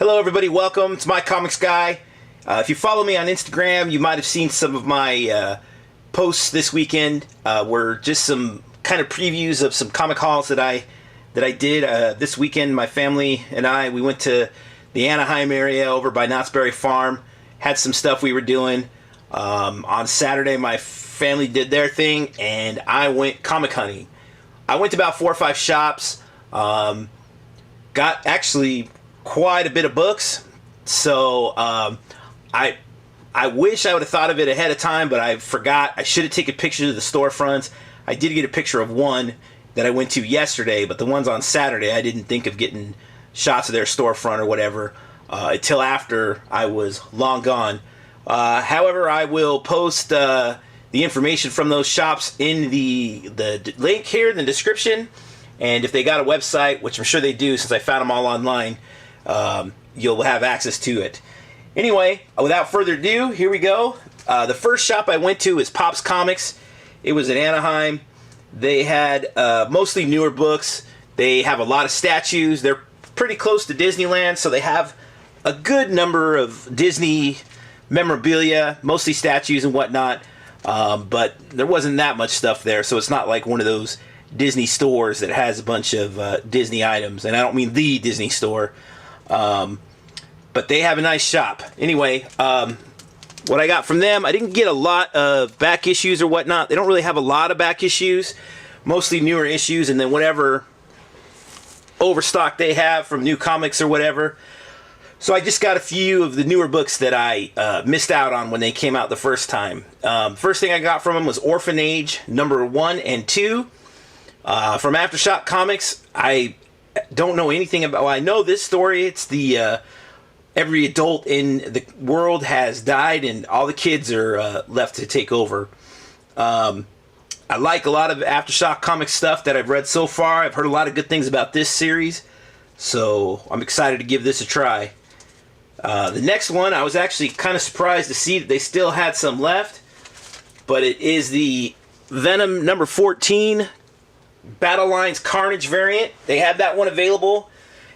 Hello everybody, welcome to My Comics Guy. If you follow me on Instagram, you might have seen some of my posts this weekend. Were just some kind of previews of some comic hauls that I did this weekend. My family and I, we went to the Anaheim area over by Knott's Berry Farm. Had some stuff we were doing. On Saturday, my family did their thing, and I went comic hunting. I went to about 4 or 5 shops. Got actually quite a bit of books, so I wish I would have thought of it ahead of time, but I forgot. I should have taken pictures of the storefronts. I did get a picture of one that I went to yesterday, but the ones on Saturday I didn't think of getting shots of their storefront or whatever until after I was long gone. However, I will post the information from those shops in the link here in the description. And if they got a website, which I'm sure they do since I found them all online, you'll have access to it. Anyway, without further ado, here we go. The first shop I went to is Pop's Comics. It was in Anaheim. They had mostly newer books. They have a lot of statues. They're pretty close to Disneyland, so they have a good number of Disney memorabilia, mostly statues and whatnot. But there wasn't that much stuff there, so it's not like one of those Disney stores that has a bunch of Disney items, and I don't mean the Disney store, but they have a nice shop. Anyway, what I got from them, I didn't get a lot of back issues or whatnot. They don't really have a lot of back issues, mostly newer issues, and then whatever overstock they have from new comics or whatever. So I just got a few of the newer books that I missed out on when they came out the first time. First thing I got from them was Orphanage number 1 and 2. From Aftershock Comics. I don't know anything about. Well, I know this story. It's the every adult in the world has died, and all the kids are left to take over. I like a lot of Aftershock Comics stuff that I've read so far. I've heard a lot of good things about this series, so I'm excited to give this a try. The next one, I was actually kind of surprised to see that they still had some left, but it is the Venom number 14. Battle Lines Carnage variant. They had that one available,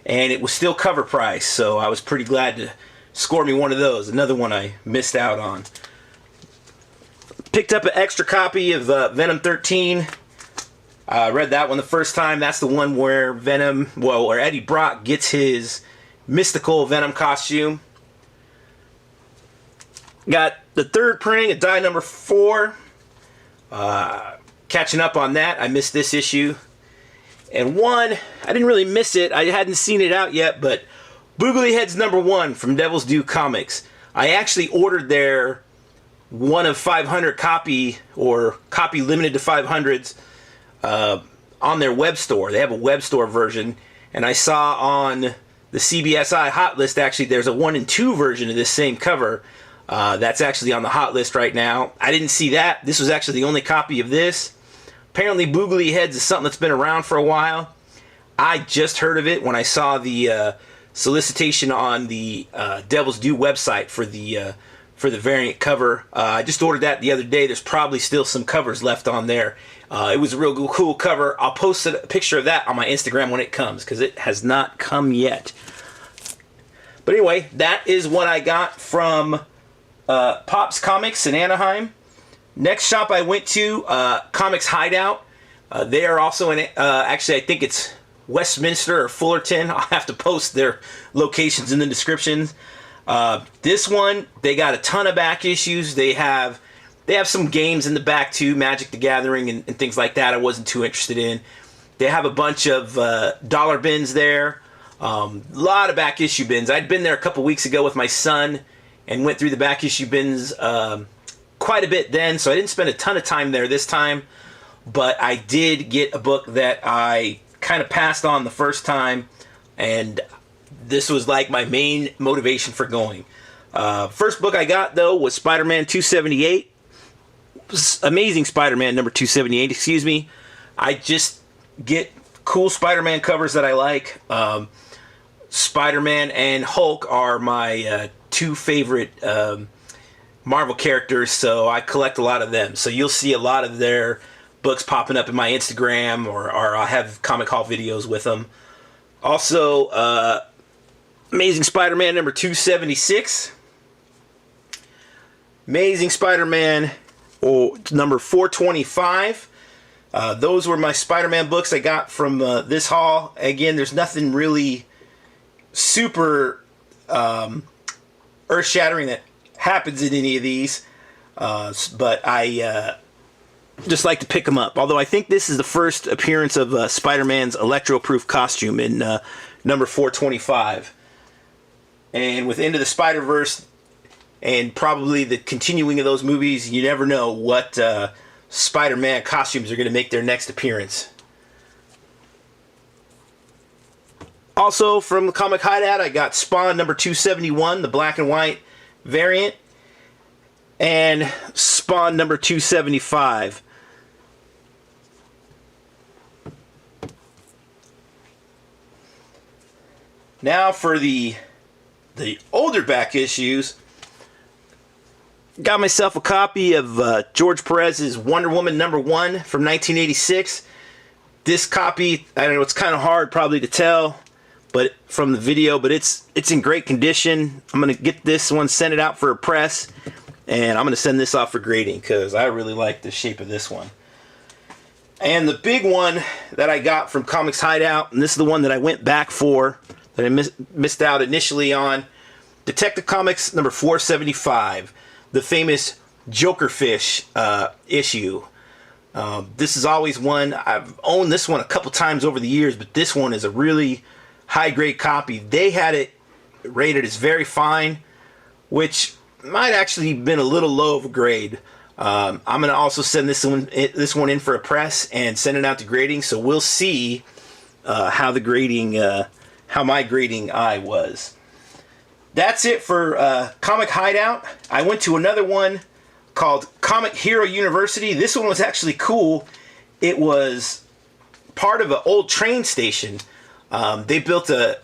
and it was still cover price, so I was pretty glad to score me one of those. Another one I missed out on. Picked up an extra copy of Venom 13. I read that one the first time. That's the one where where Eddie Brock gets his mystical Venom costume. Got the third printing of Die number 4. Catching up on that. I missed this issue. And one, I didn't really miss it. I hadn't seen it out yet, but Boogly Heads number 1 from Devil's Due Comics. I actually ordered their 1 of 500 copy, or copy limited to 500s, on their web store. They have a web store version, and I saw on the CBSI hot list, actually, there's a 1 and 2 version of this same cover. That's actually on the hot list right now. I didn't see that. This was actually the only copy of this. Apparently Boogly Heads is something that's been around for a while. I just heard of it when I saw the solicitation on the Devil's Due website for the variant cover. I just ordered that the other day. There's probably still some covers left on there. It was a real cool cover. I'll post a picture of that on my Instagram when it comes, because it has not come yet. But anyway, that is what I got from Pop's Comics in Anaheim. Next shop I went to, Comics Hideout. They are also in, actually I think it's Westminster or Fullerton. I'll have to post their locations in the descriptions. This one, they got a ton of back issues. They have some games in the back too, Magic the Gathering and things like that I wasn't too interested in. They have a bunch of dollar bins there. A lot of back issue bins. I'd been there a couple weeks ago with my son and went through the back issue bins quite a bit then, so I didn't spend a ton of time there this time, but I did get a book that I kind of passed on the first time, and this was like my main motivation for going. First book I got, though, was Spider-Man 278. Amazing Spider-Man number 278, excuse me. I just get cool Spider-Man covers that I like. Spider-Man and Hulk are my 2 favorite Marvel characters, so I collect a lot of them. So you'll see a lot of their books popping up in my Instagram, or I'll have comic haul videos with them. Also, Amazing Spider-Man number 276. Amazing Spider-Man number 425. Those were my Spider-Man books I got from this haul. Again, there's nothing really super earth-shattering that happens in any of these, but I just like to pick them up. Although I think this is the first appearance of Spider-Man's electro-proof costume in number 425. And with Into the Spider-Verse and probably the continuing of those movies, you never know what Spider-Man costumes are going to make their next appearance. Also from the Comic Hideout, I got Spawn number 271, the black and white variant, and Spawn number 275. Now for the older back issues, got myself a copy of George Perez's Wonder Woman number 1 from 1986. This copy, I don't know, it's kind of hard probably to tell, but from the video, but it's in great condition. I'm gonna get this one, send it out for a press, and I'm gonna send this off for grading because I really like the shape of this one. And the big one that I got from Comics Hideout, and this is the one that I went back for, that I missed out initially on, Detective Comics number 475, the famous Jokerfish issue. This is always one, I've owned this one a couple times over the years, but this one is a really high-grade copy. They had it rated as very fine, which might actually have been a little low of a grade. I'm going to also send this one in for a press and send it out to grading, so we'll see how my grading eye was. That's it for Comic Hideout. I went to another one called Comic Hero University. This one was actually cool. It was part of an old train station. They built a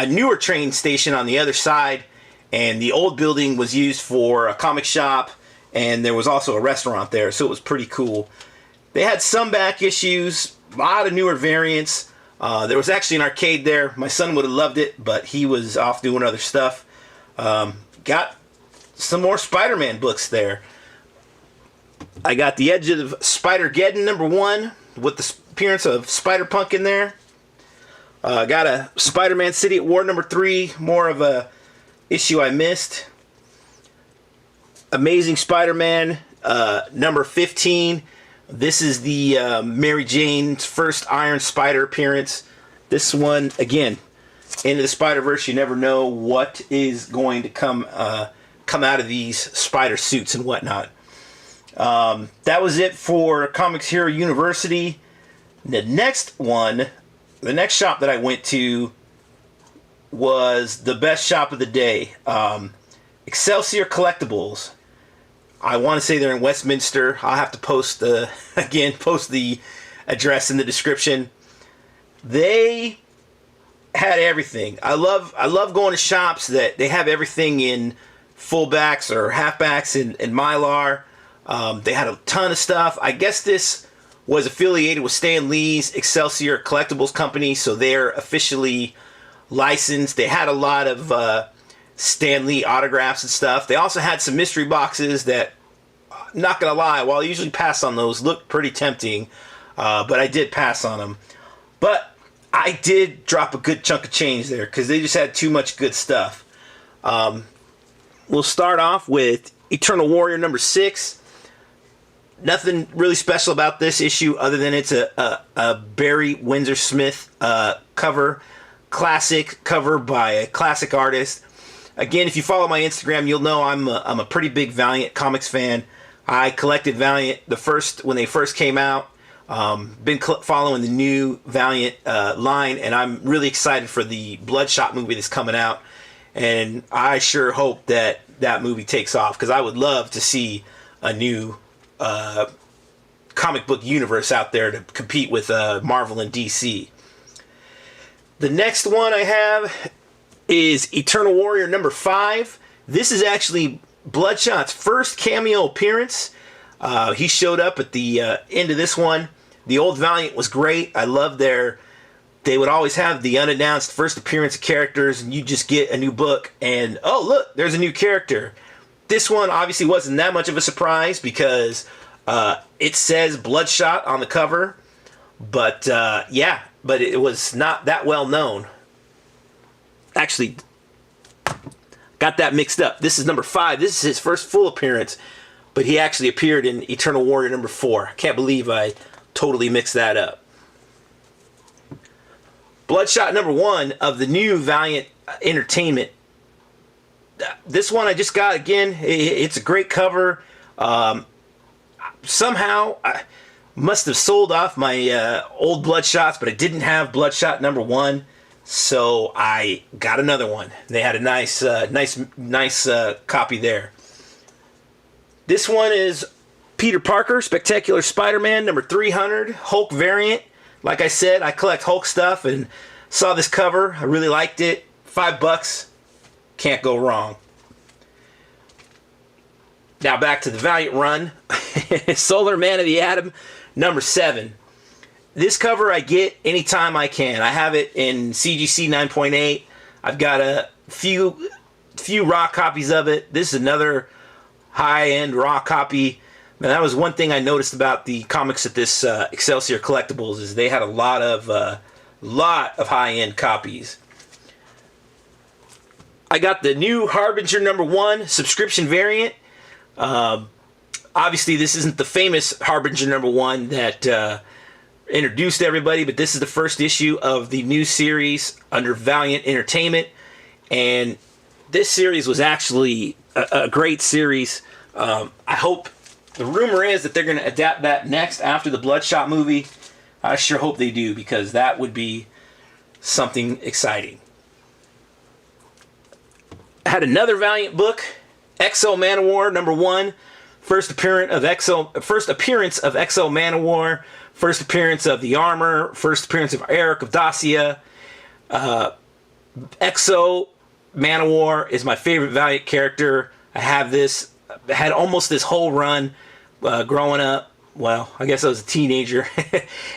newer train station on the other side, and the old building was used for a comic shop, and there was also a restaurant there, so it was pretty cool. They had some back issues, a lot of newer variants. There was actually an arcade there. My son would have loved it, but he was off doing other stuff. Got some more Spider-Man books there. I got The Edge of Spider-Geddon number 1 with the appearance of Spider-Punk in there. Got a Spider-Man City at War number 3, more of a issue I missed. Amazing Spider-Man number 15. This is the Mary Jane's first Iron Spider appearance. This one, again, Into the Spider-Verse, you never know what is going to come out of these spider suits and whatnot. That was it for Comics Hero University. The next shop that I went to was the best shop of the day. Excelsior Collectibles. I want to say they're in Westminster. I'll have to post the address in the description. They had everything. I love going to shops that they have everything in fullbacks or halfbacks in Mylar. They had a ton of stuff. I guess this was affiliated with Stan Lee's Excelsior Collectibles company, so they're officially licensed. They had a lot of Stan Lee autographs and stuff. They also had some mystery boxes that, not gonna lie, while I usually pass on those, looked pretty tempting, but I did pass on them. But I did drop a good chunk of change there because they just had too much good stuff. We'll start off with Eternal Warrior number 6. Nothing really special about this issue other than it's a Barry Windsor Smith cover. Classic cover by a classic artist. Again, if you follow my Instagram, you'll know I'm a pretty big Valiant Comics fan. I collected Valiant when they first came out. Been following the new Valiant line, and I'm really excited for the Bloodshot movie that's coming out. And I sure hope that movie takes off, because I would love to see a new comic book universe out there to compete with Marvel and DC. The next one I have is Eternal Warrior number 5. This is actually Bloodshot's first cameo appearance. He showed up at the end of this one. The old Valiant was great. I love their they would always have the unannounced first appearance of characters, and you just get a new book, and oh look, there's a new character. This one obviously wasn't that much of a surprise because it says Bloodshot on the cover, but yeah, but it was not that well known. Actually, got that mixed up. This is number 5. This is his first full appearance, but he actually appeared in Eternal Warrior number 4. I can't believe I totally mixed that up. Bloodshot number 1 of the new Valiant Entertainment. This one I just got again. It's a great cover. Somehow I must have sold off my old Bloodshots, but I didn't have Bloodshot number 1, so I got another one. They had a nice copy there. This one is Peter Parker, Spectacular Spider-Man number 300, Hulk variant. Like I said, I collect Hulk stuff and saw this cover. I really liked it. $5. Can't go wrong. Now back to the Valiant run. Solar Man of the Atom, number 7. This cover I get anytime I can. I have it in CGC 9.8. I've got a few raw copies of it. This is another high-end raw copy. Now, that was one thing I noticed about the comics at this Excelsior Collectibles, is they had a lot of high-end copies. I got the new Harbinger number 1 subscription variant. Obviously, this isn't the famous Harbinger number 1 that introduced everybody, but this is the first issue of the new series under Valiant Entertainment, and this series was actually a great series. I hope, the rumor is that they're going to adapt that next after the Bloodshot movie. I sure hope they do, because that would be something exciting. I had another Valiant book, Exo Manowar number 1, first appearance of Exo Manowar, first appearance of the Armor, first appearance of Eric of Dacia. Exo Manowar is my favorite Valiant character. I have this. I had almost this whole run growing up. Well, I guess I was a teenager,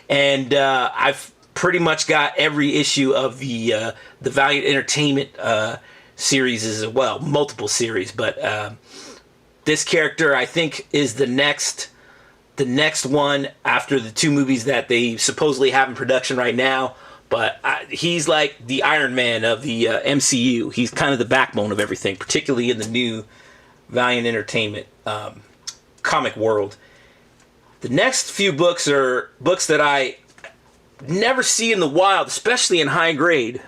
and I've pretty much got every issue of the Valiant Entertainment series as well, multiple series. But this character, I think, is the next one after the 2 movies that they supposedly have in production right now. But he's like the Iron Man of the MCU. He's kind of the backbone of everything, particularly in the new Valiant Entertainment comic world. The next few books are books that I never see in the wild, especially in high grade.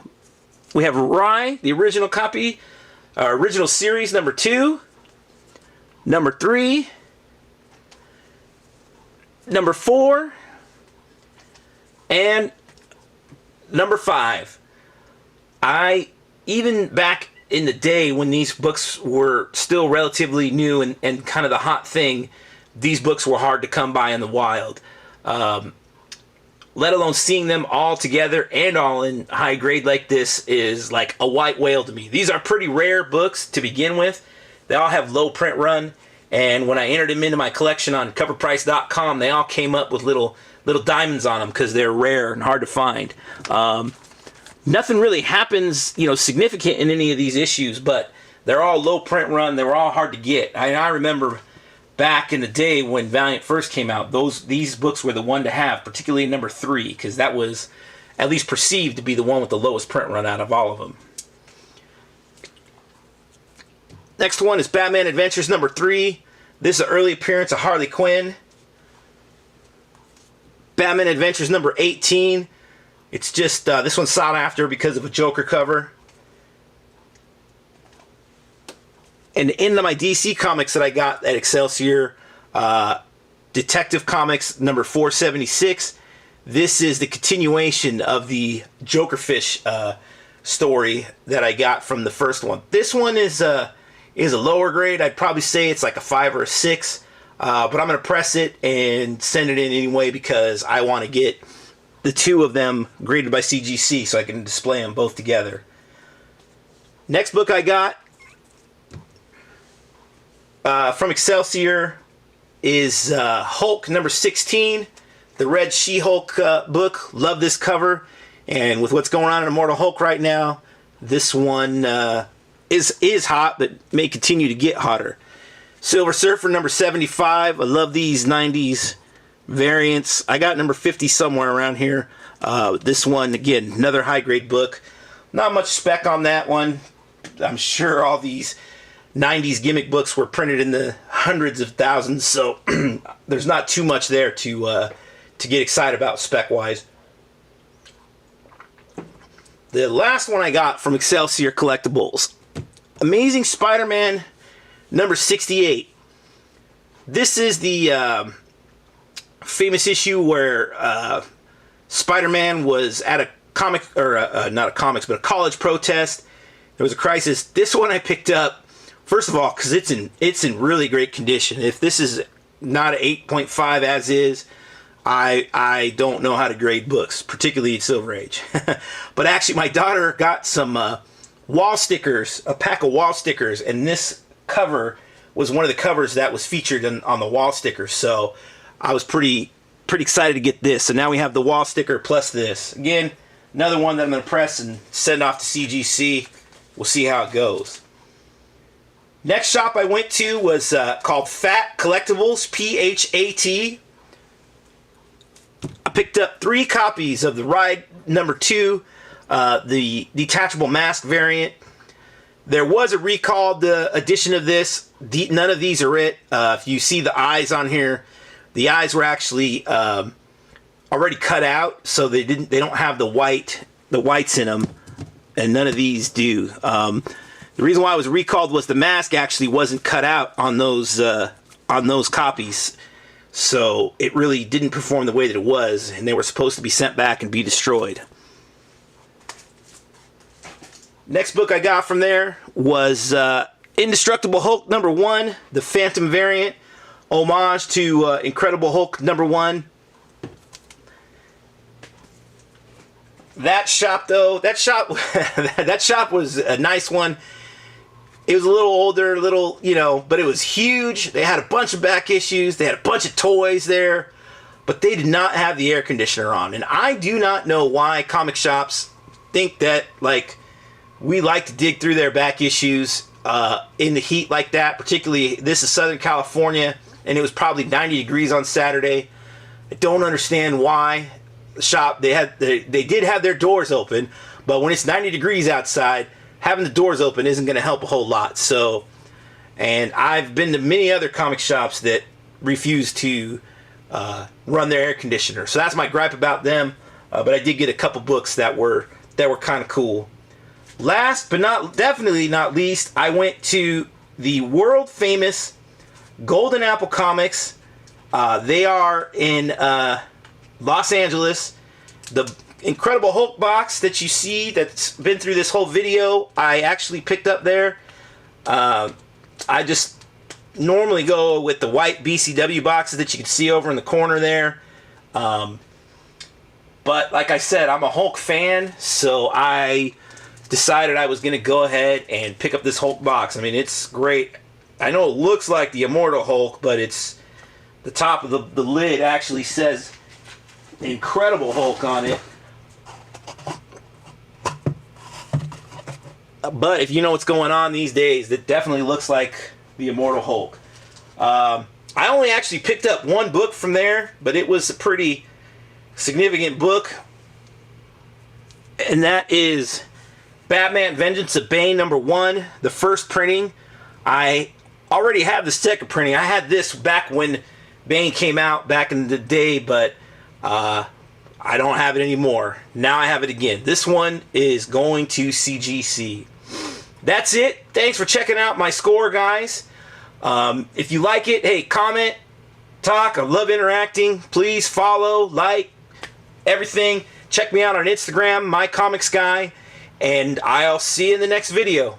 We have Hwy, the original copy, original series number 2, number 3, number 4, and number 5. Even back in the day when these books were still relatively new and kind of the hot thing, these books were hard to come by in the wild. Let alone seeing them all together and all in high grade like this is like a white whale to me. These are pretty rare books to begin with. They all have low print run, and when I entered them into my collection on coverprice.com, they all came up with little diamonds on them because they're rare and hard to find. Nothing really happens, significant in any of these issues, but they're all low print run. They were all hard to get. I remember back in the day when Valiant first came out, these books were the one to have, particularly number 3, because that was at least perceived to be the one with the lowest print run out of all of them. Next one is Batman Adventures number 3. This is an early appearance of Harley Quinn. Batman Adventures number 18. It's just, this one's sought after because of a Joker cover. And in my DC comics that I got at Excelsior, Detective Comics number 476, this is the continuation of the Jokerfish story that I got from the first one. This one is a lower grade. I'd probably say it's like a 5 or a 6, but I'm going to press it and send it in anyway because I want to get the 2 of them graded by CGC so I can display them both together. Next book I got from Excelsior is Hulk number 16, the Red She-Hulk book. Love this cover. And with what's going on in Immortal Hulk right now, this one is hot, but may continue to get hotter. Silver Surfer number 75. I love these 90s variants. I got number 50 somewhere around here. This one, again, another high-grade book. Not much spec on that one. I'm sure all these 90s gimmick books were printed in the hundreds of thousands, so there's not too much there to get excited about spec-wise. The last one I got from Excelsior Collectibles, Amazing Spider-Man number 68. This is the famous issue where Spider-Man was at a comic, or not a comics, but a college protest. There was a crisis. This one I picked up, first of all, because it's in really great condition. If this is not an 8.5 as is, I don't know how to grade books, particularly Silver Age. But actually, my daughter got some wall stickers, a pack of wall stickers, and this cover was one of the covers that was featured on the wall stickers. So I was pretty excited to get this. So now we have the wall sticker plus this. Again, another one that I'm going to press and send off to CGC. We'll see how it goes. Next shop I went to was called Phat Collectibles, P-H-A-T. I picked up 3 copies of the Ride number 2, the detachable mask variant. There was a recalled edition of this. None of these are it. If you see the eyes on here, the eyes were actually already cut out, so they don't have the whites in them, and none of these do. The reason why it was recalled was the mask actually wasn't cut out on those copies. So it really didn't perform the way that it was, and they were supposed to be sent back and be destroyed. Next book I got from there was Indestructible Hulk number 1, the Phantom variant, homage to Incredible Hulk number 1. That shop though, that shop was a nice one. It was a little older, but it was huge. They had a bunch of back issues. They had a bunch of toys there, but they did not have the air conditioner on. And I do not know why comic shops think that, we like to dig through their back issues in the heat like that. Particularly, this is Southern California, and it was probably 90 degrees on Saturday. I don't understand why the shop, they did have their doors open, but when it's 90 degrees outside, having the doors open isn't going to help a whole lot. So, and I've been to many other comic shops that refuse to run their air conditioner. So that's my gripe about them. But I did get a couple books that were kind of cool. Last but definitely not least, I went to the world famous Golden Apple Comics. They are in Los Angeles. The Incredible Hulk box that you see that's been through this whole video, I actually picked up there. I just normally go with the white BCW boxes that you can see over in the corner there. But like I said, I'm a Hulk fan, so I decided I was going to go ahead and pick up this Hulk box. I mean, it's great. I know it looks like the Immortal Hulk, but it's the top of the lid actually says Incredible Hulk on it. But if you know what's going on these days, it definitely looks like the Immortal Hulk. I only actually picked up one book from there, but it was a pretty significant book. And that is Batman Vengeance of Bane number 1, the first printing. I already have the second printing. I had this back when Bane came out back in the day, but I don't have it anymore. Now I have it again. This one is going to CGC. That's it. Thanks for checking out my score, guys. If you like it, hey, comment, talk. I love interacting. Please follow, like, everything. Check me out on Instagram, My Comics Guy, and I'll see you in the next video.